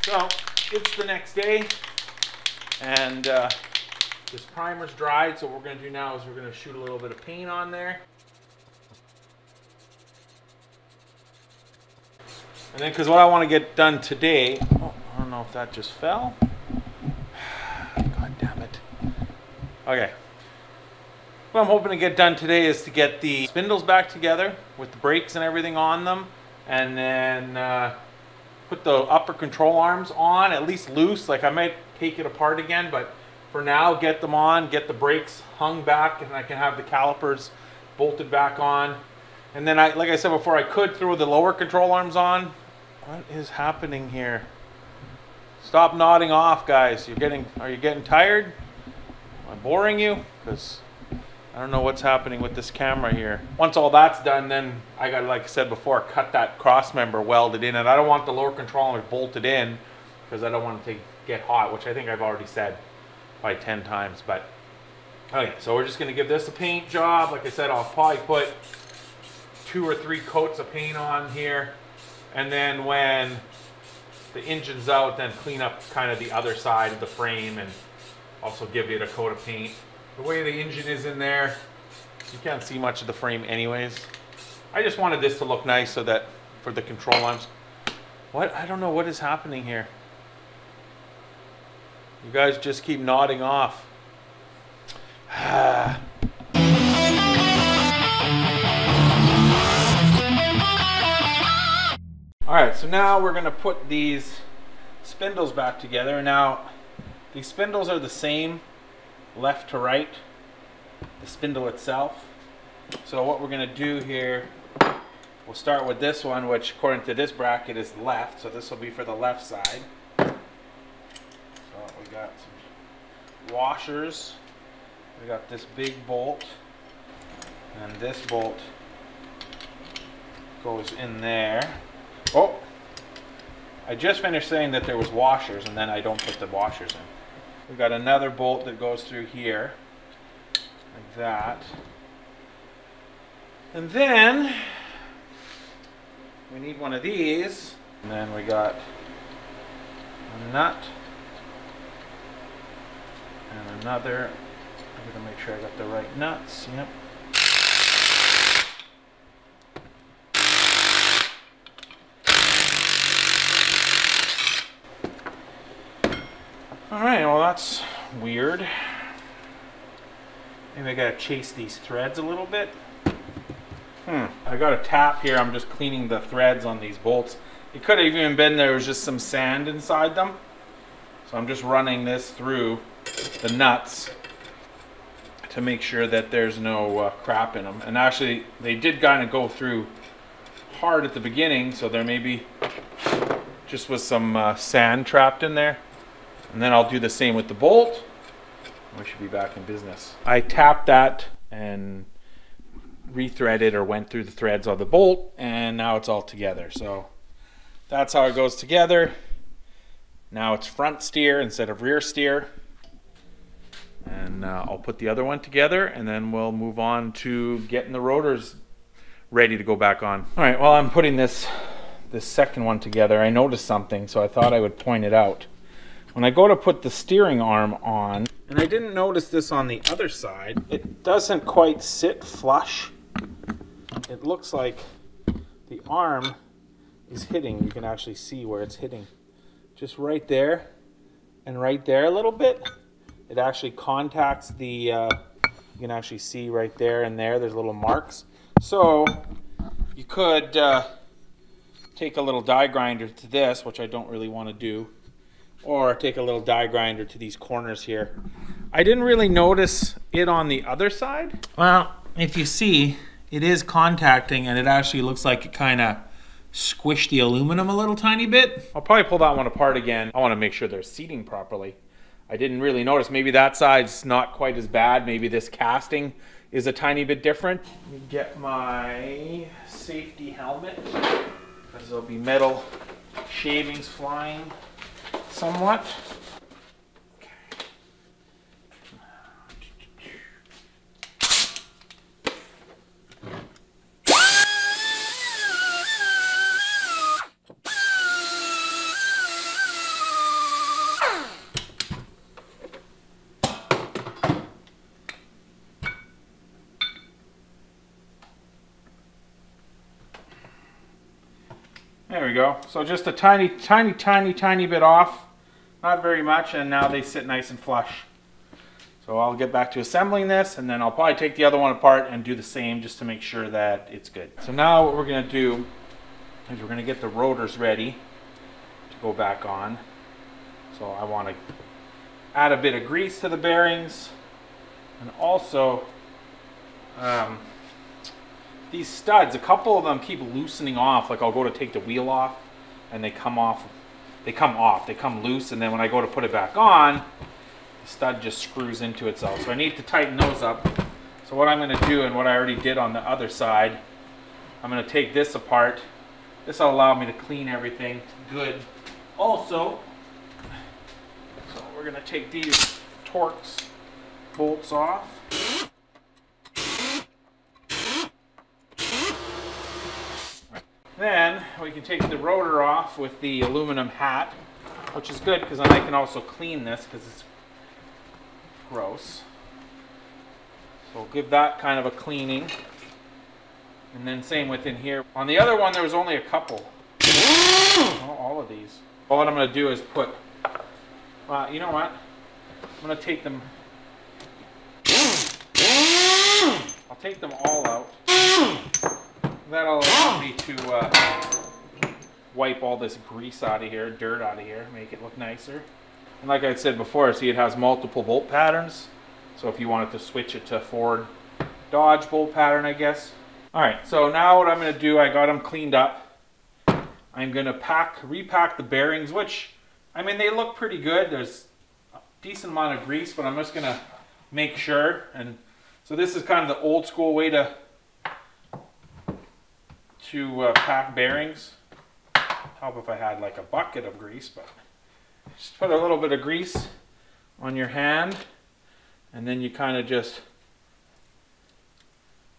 So it's the next day, and this primer's dried, so what we're going to do now is we're going to shoot a little bit of paint on there. And then, because what I want to get done today, oh, I don't know if that just fell. God damn it. Okay. What I'm hoping to get done today is to get the spindles back together with the brakes and everything on them, and then put the upper control arms on, at least loose. Like I might take it apart again, but for now, get them on, get the brakes hung back, and I can have the calipers bolted back on. And then, like I said before, I could throw the lower control arms on. What is happening here? Stop nodding off, guys. Are you getting tired? Am I boring you? Because I don't know what's happening with this camera here. Once all that's done, then I got, like I said before, cut that cross member welded in, and I don't want the lower control arms bolted in because I don't want it to get hot, which I think I've already said probably 10 times. But okay, so we're just going to give this a paint job. Like I said, I'll probably put 2 or 3 coats of paint on here, and then when the engine's out, then clean up kind of the other side of the frame and also give it a coat of paint. The way the engine is in there, you can't see much of the frame anyways. I just wanted this to look nice so that for the control arms. What? I don't know what is happening here. You guys just keep nodding off. Alright, so now we're going to put these spindles back together. Now, these spindles are the same left to right, the spindle itself. So what we're going to do here, we'll start with this one, which according to this bracket is left, so this will be for the left side. So we got some washers, we got this big bolt, and this bolt goes in there. Oh, I just finished saying that there was washers, and then I don't put the washers in. We've got another bolt that goes through here, like that. And then we need one of these. And then we got a nut and another. I'm going to make sure I got the right nuts. Yep. Alright, well that's weird. Maybe I gotta chase these threads a little bit. I got a tap here, I'm just cleaning the threads on these bolts. It could have even been there was just some sand inside them. So I'm just running this through the nuts to make sure that there's no crap in them. And actually, they did kind of go through hard at the beginning, so there maybe just was some sand trapped in there. And then I'll do the same with the bolt. We should be back in business. I tapped that and rethreaded or went through the threads on the bolt, and now it's all together. So that's how it goes together. Now it's front steer instead of rear steer. And I'll put the other one together, and then we'll move on to getting the rotors ready to go back on. All right, while I'm putting this second one together, I noticed something, so I thought I would point it out. When I go to put the steering arm on, and I didn't notice this on the other side, it doesn't quite sit flush. It looks like the arm is hitting. You can actually see where it's hitting. Just right there and right there a little bit. It actually contacts the, you can actually see right there and there's little marks. So you could take a little die grinder to this, which I don't really want to do, or take a little die grinder to these corners here. I didn't really notice it on the other side. Well, if you see, it is contacting, and it actually looks like it kind of squished the aluminum a little tiny bit. I'll probably pull that one apart again. I want to make sure they're seating properly. I didn't really notice. Maybe that side's not quite as bad. Maybe this casting is a tiny bit different. Let me get my safety helmet, because there'll be metal shavings flying somewhat. we go. So just a tiny bit off. Not very much, and now they sit nice and flush. So I'll get back to assembling this, and then I'll probably take the other one apart and do the same just to make sure that it's good. So now what we're going to do is we're going to get the rotors ready to go back on. So I want to add a bit of grease to the bearings, and also these studs, a couple of them keep loosening off. Like I'll go to take the wheel off and they come loose, and then when I go to put it back on, the stud just screws into itself. So I need to tighten those up. So what I'm going to do, and what I already did on the other side, I'm going to take this apart. This will allow me to clean everything good. Also, so we're going to take these Torx bolts off. Then we can take the rotor off with the aluminum hat, which is good because then I can also clean this because it's gross. So we'll give that kind of a cleaning. And then same within here. On the other one there was only a couple. Oh, all of these. All what I'm going to do is put, you know what? I'm going to take them, I'll take them all out. That'll allow me to wipe all this grease out of here, dirt out of here, make it look nicer. And like I said before, see it has multiple bolt patterns. So if you wanted to switch it to Ford Dodge bolt pattern, I guess. Alright, so now what I'm going to do, I got them cleaned up. I'm going to repack the bearings, which, I mean, they look pretty good. There's a decent amount of grease, but I'm just going to make sure. And so this is kind of the old school way to pack bearings. Help if I had like a bucket of grease, but just put a little bit of grease on your hand, and then you kind of just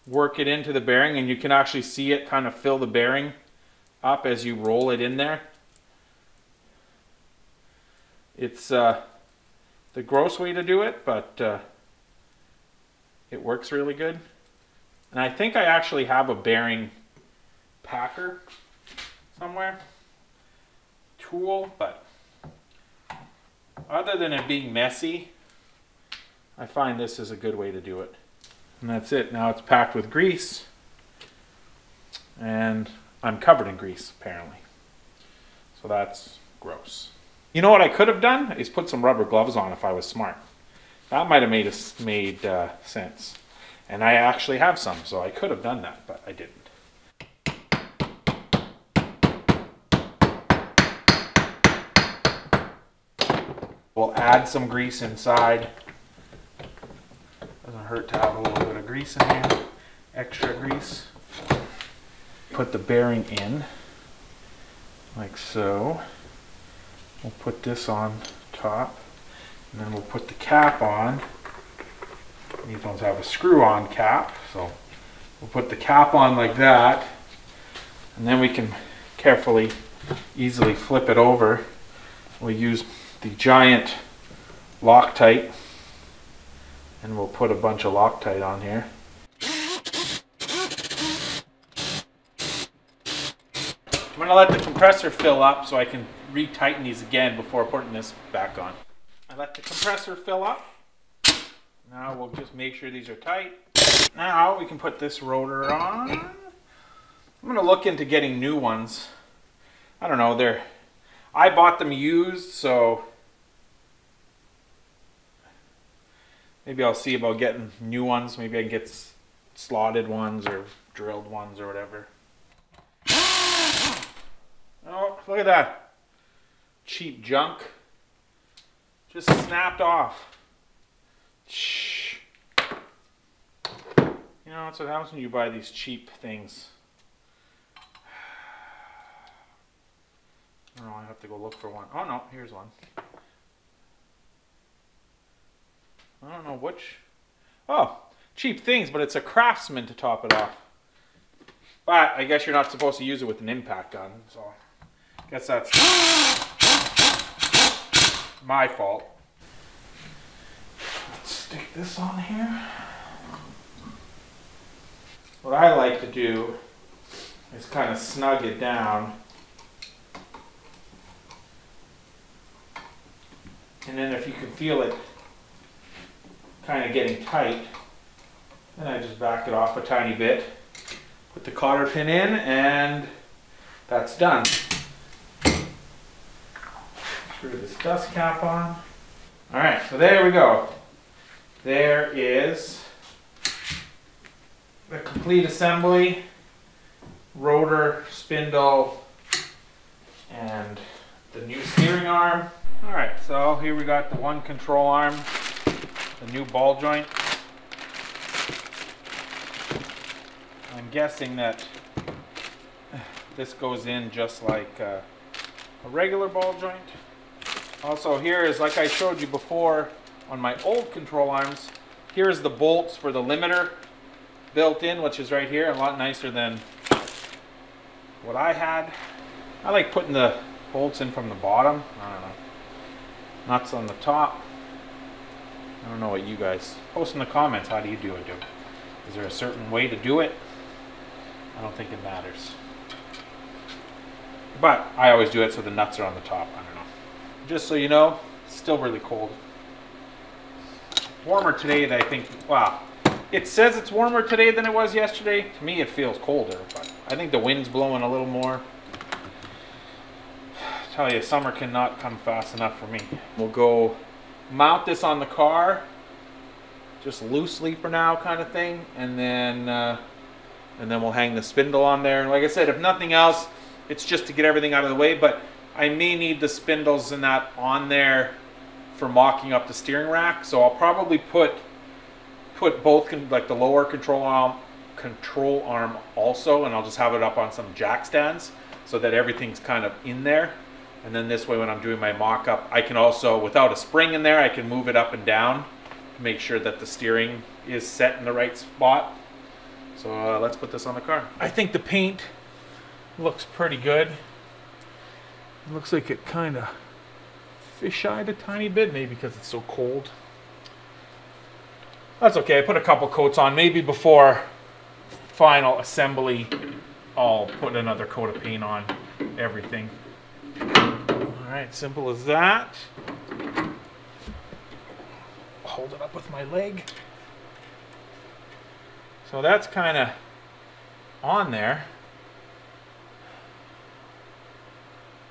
work it into the bearing, and you can actually see it kind of fill the bearing up as you roll it in there. It's the gross way to do it, but it works really good. And I think I actually have a bearing packer somewhere, tool, but other than it being messy, I find this is a good way to do it. And that's it. Now it's packed with grease, and I'm covered in grease apparently, so that's gross. You know what I could have done is put some rubber gloves on if I was smart. That might have made sense, and I actually have some, so I could have done that, but I didn't. We'll add some grease inside. Doesn't hurt to have a little bit of grease in here. Extra grease. Put the bearing in, like so. We'll put this on top, and then we'll put the cap on. These ones have a screw-on cap, so we'll put the cap on like that, and then we can carefully, easily flip it over. We'll use the giant Loctite, and we'll put a bunch of Loctite on here. I'm going to let the compressor fill up so I can retighten these again before putting this back on. I let the compressor fill up. Now we'll just make sure these are tight. Now we can put this rotor on. I'm going to look into getting new ones. I don't know, I bought them used, so maybe I'll see about getting new ones. Maybe I can get slotted ones or drilled ones or whatever. Oh, look at that. Cheap junk. Just snapped off. Shh. You know, that's what happens when you buy these cheap things. I don't know, I have to go look for one. Oh no, here's one. I don't know which. Oh, cheap things, but it's a Craftsman to top it off. But I guess you're not supposed to use it with an impact gun, so I guess that's my fault. Let's stick this on here. What I like to do is kind of snug it down And then if you can feel it kind of getting tight, then I just back it off a tiny bit, put the cotter pin in, and that's done. Screw this dust cap on. All right, so there we go. There is the complete assembly, rotor, spindle, and the new steering arm. All right, so here we got the one control arm, the new ball joint. I'm guessing that this goes in just like a regular ball joint. Also, here is, like I showed you before on my old control arms, here's the bolts for the limiter built in, which is right here, a lot nicer than what I had. I like putting the bolts in from the bottom. I don't know. Nuts on the top. I don't know what you guys post in the comments. How do you do it? Is there a certain way to do it? I don't think it matters. But I always do it so the nuts are on the top. I don't know. Just so you know, it's still really cold. Warmer today than I think. Wow. It says it's warmer today than it was yesterday. To me, it feels colder, but I think the wind's blowing a little more. I tell you, summer cannot come fast enough for me. We'll go mount this on the car, just loosely for now, kind of thing, and then we'll hang the spindle on there. And like I said, if nothing else, it's just to get everything out of the way. But I may need the spindles and that on there for mocking up the steering rack. So I'll probably put both, like the lower control arm also, and I'll just have it up on some jack stands so that everything's kind of in there. And then this way, when I'm doing my mock-up, I can also, without a spring in there, I can move it up and down to make sure that the steering is set in the right spot. So let's put this on the car. I think the paint looks pretty good. It looks like it kind of fish-eyed a tiny bit, maybe because it's so cold. That's okay. I put a couple coats on. Maybe before final assembly, I'll put another coat of paint on everything. Alright, simple as that. Hold it up with my leg. So that's kind of on there.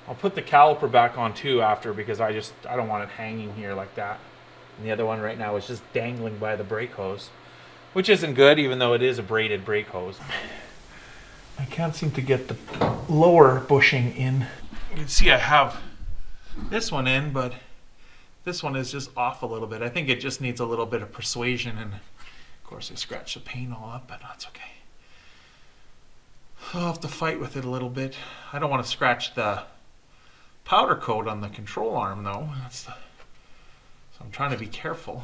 I'll put the caliper back on too after, because I don't want it hanging here like that. And the other one right now is just dangling by the brake hose, which isn't good, even though it is a braided brake hose. I can't seem to get the lower bushing in. You can see I have this one in, but this one is just off a little bit. I think it just needs a little bit of persuasion, and of course I scratched the paint all up, but that's okay. I'll have to fight with it a little bit. I don't want to scratch the powder coat on the control arm though. So I'm trying to be careful.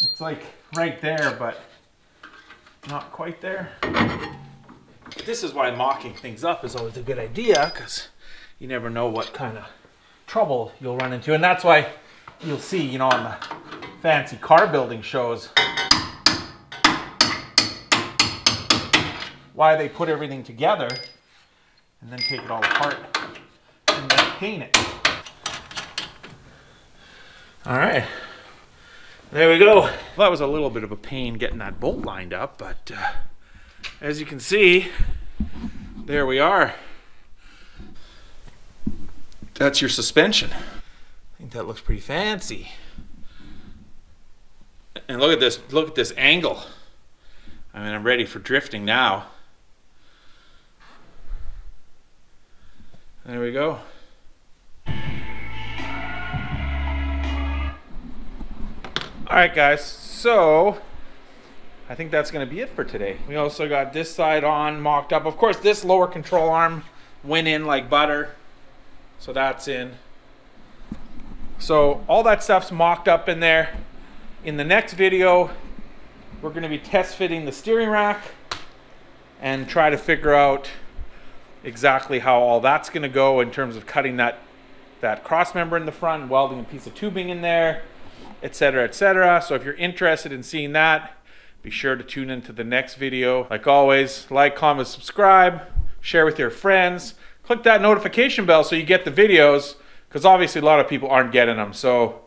It's like right there, but not quite there. This is why mocking things up is always a good idea, because you never know what kind of trouble you'll run into. And that's why you'll see, you know, on the fancy car building shows, why they put everything together and then take it all apart and then paint it. All right. There we go. Well, that was a little bit of a pain getting that bolt lined up, but as you can see, there we are. That's your suspension. I think that looks pretty fancy. And look at this angle. I mean, I'm ready for drifting now. There we go. Alright guys, so I think that's going to be it for today. We also got this side on, mocked up. Of course, this lower control arm went in like butter, so that's in. So all that stuff's mocked up in there. In the next video, we're going to be test fitting the steering rack and try to figure out exactly how all that's going to go in terms of cutting that cross member in the front, welding a piece of tubing in there, etc., etc. So if you're interested in seeing that, be sure to tune into the next video. Like always, like, comment, subscribe. share with your friends. Click that notification bell so you get the videos, because obviously a lot of people aren't getting them. So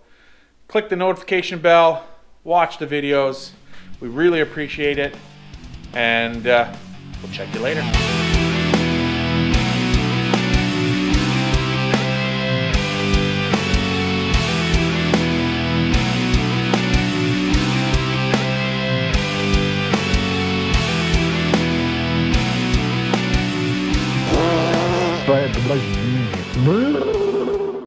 click the notification bell, watch the videos. We really appreciate it, and we'll check you later. Vai, dubladinho.